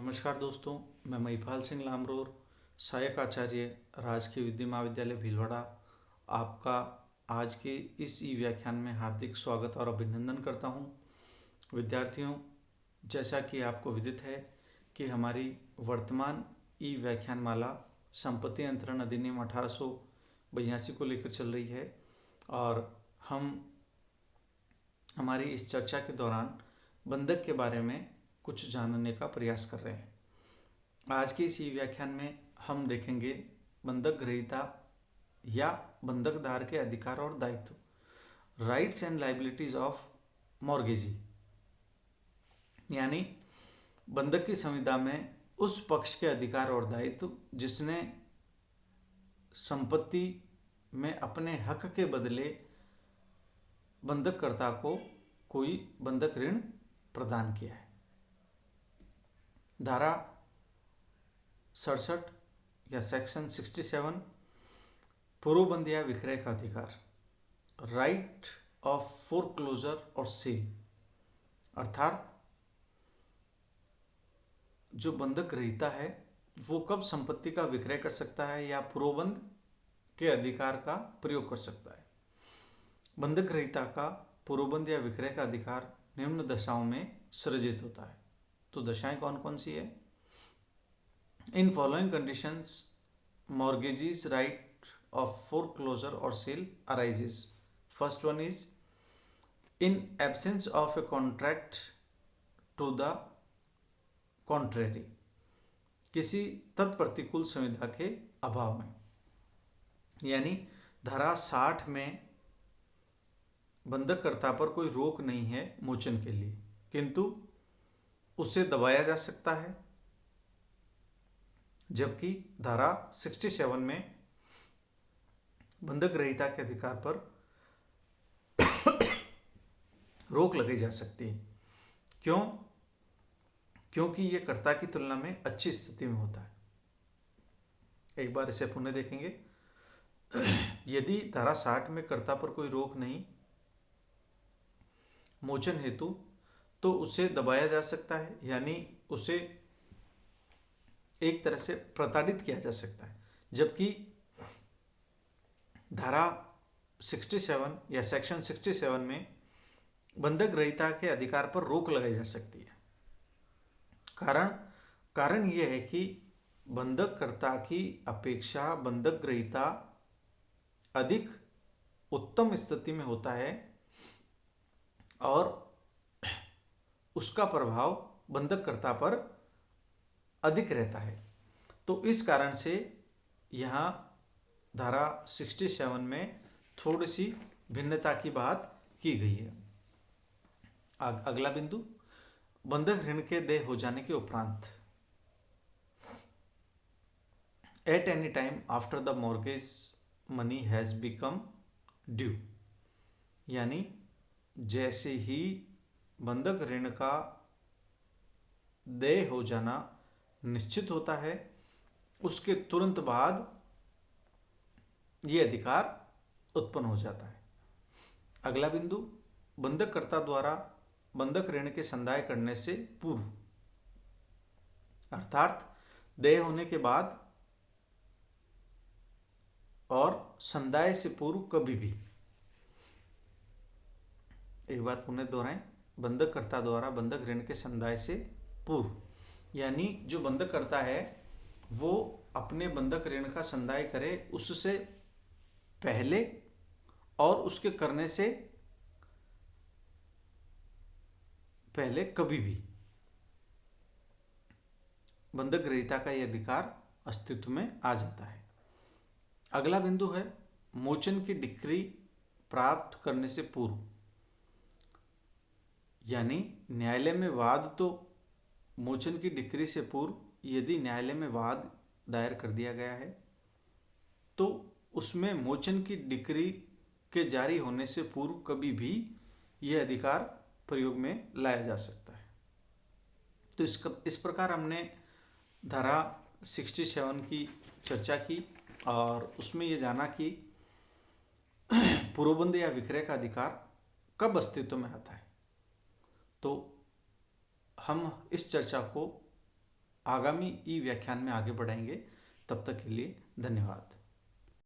नमस्कार दोस्तों, मैं महिपाल सिंह लामरोर, सहायक आचार्य राजकीय विधि महाविद्यालय भीलवाड़ा आपका आज के इस ई व्याख्यान में हार्दिक स्वागत और अभिनंदन करता हूं। विद्यार्थियों, जैसा कि आपको विदित है कि हमारी वर्तमान ई व्याख्यान माला संपत्ति अंतरण अधिनियम 1882 को लेकर चल रही है और हम हमारी इस चर्चा के दौरान बंधक के बारे में कुछ जानने का प्रयास कर रहे हैं। आज के इस व्याख्यान में हम देखेंगे बंधक ग्रहीता या बंधकदार के अधिकार और दायित्व, rights and liabilities of mortgagee, यानी बंधक की संविदा में उस पक्ष के अधिकार और दायित्व जिसने संपत्ति में अपने हक के बदले बंधककर्ता को कोई बंधक ऋण प्रदान किया है। धारा 67 या सेक्शन 67 पूर्वबंध या विक्रय का अधिकार, राइट ऑफ फोरक्लोजर और सेल, अर्थात जो बंधक ग्रहीता है वो कब संपत्ति का विक्रय कर सकता है या पूर्वबंध के अधिकार का प्रयोग कर सकता है। बंधक ग्रहीता का पूर्वबंध या विक्रय का अधिकार निम्न दशाओं में सृजित होता है। तो दशाएं कौन कौन सी है? In following conditions mortgagees right of foreclosure और sale arises. First one is in absence of a contract to the contrary, किसी तत्प्रतिकूल संविदा के अभाव में। यानी धारा 60 में बंधककर्ता पर कोई रोक नहीं है मोचन के लिए, किंतु उसे दबाया जा सकता है, जबकि धारा 67 में बंधक ग्रहीता के अधिकार पर रोक लगाई जा सकती है। क्यों? क्योंकि यह कर्ता की तुलना में अच्छी स्थिति में होता है। एक बार इसे पुनः देखेंगे। यदि धारा 60 में कर्ता पर कोई रोक नहीं मोचन हेतु, तो उसे दबाया जा सकता है, यानी उसे एक तरह से प्रताड़ित किया जा सकता है, जबकि धारा 67 या सेक्शन 67 में बंधक ग्रहीता के अधिकार पर रोक लगाई जा सकती है। कारण यह है कि बंधककर्ता की अपेक्षा बंधक ग्रहीता अधिक उत्तम स्थिति में होता है और उसका प्रभाव बंधककर्ता पर अधिक रहता है। तो इस कारण से यहाँ धारा 67 में थोड़ी सी भिन्नता की बात की गई है। अगला बिंदु, बंधक ऋण के देय हो जाने के उपरांत, at any time after the mortgage money has become due, यानी जैसे ही बंधक ऋण का देय हो जाना निश्चित होता है, उसके तुरंत बाद ये अधिकार उत्पन्न हो जाता है। अगला बिंदु, बंधककर्ता द्वारा बंधक ऋण के संदाय करने से पूर्व, अर्थात देय होने के बाद और संदाय से पूर्व कभी भी। एक बार पुनः दोहराएं, बंधककर्ता द्वारा बंधक ऋण के संदाय से पूर्व, यानी जो बंधककर्ता है वो अपने बंधक ऋण का संदाय करे उससे पहले और उसके करने से पहले कभी भी बंधक ग्रहीता का यह अधिकार अस्तित्व में आ जाता है। अगला बिंदु है मोचन की डिक्री प्राप्त करने से पूर्व, यानी न्यायालय में वाद, तो मोचन की डिक्री से पूर्व यदि न्यायालय में वाद दायर कर दिया गया है तो उसमें मोचन की डिक्री के जारी होने से पूर्व कभी भी यह अधिकार प्रयोग में लाया जा सकता है। तो इस प्रकार हमने धारा 67 की चर्चा की और उसमें ये जाना कि पूर्वबंध या विक्रय का अधिकार कब अस्तित्व में आता है। तो हम इस चर्चा को आगामी ई व्याख्यान में आगे बढ़ाएंगे। तब तक के लिए धन्यवाद।